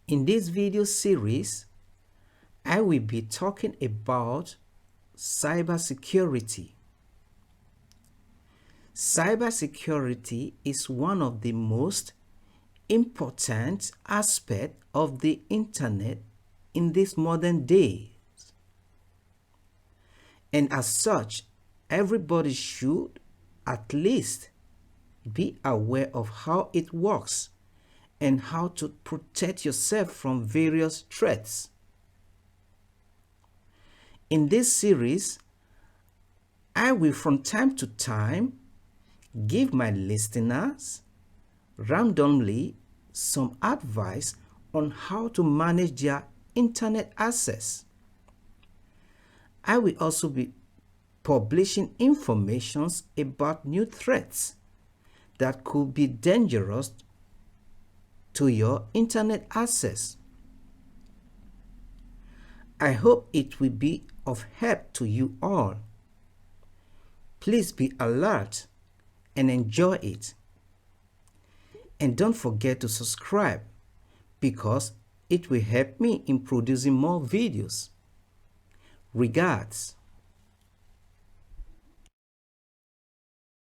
In this video series, I will be talking about cybersecurity. Cybersecurity is one of the most important aspects of the internet in this modern day. And as such, everybody should at least be aware of how it works and how to protect yourself from various threats. In this series, I will from time to time give my listeners randomly some advice on how to manage their internet access. I will also be publishing information about new threats that could be dangerous to your internet access. I hope it will be of help to you all. Please be alert and enjoy it. And don't forget to subscribe because it will help me in producing more videos. Regards.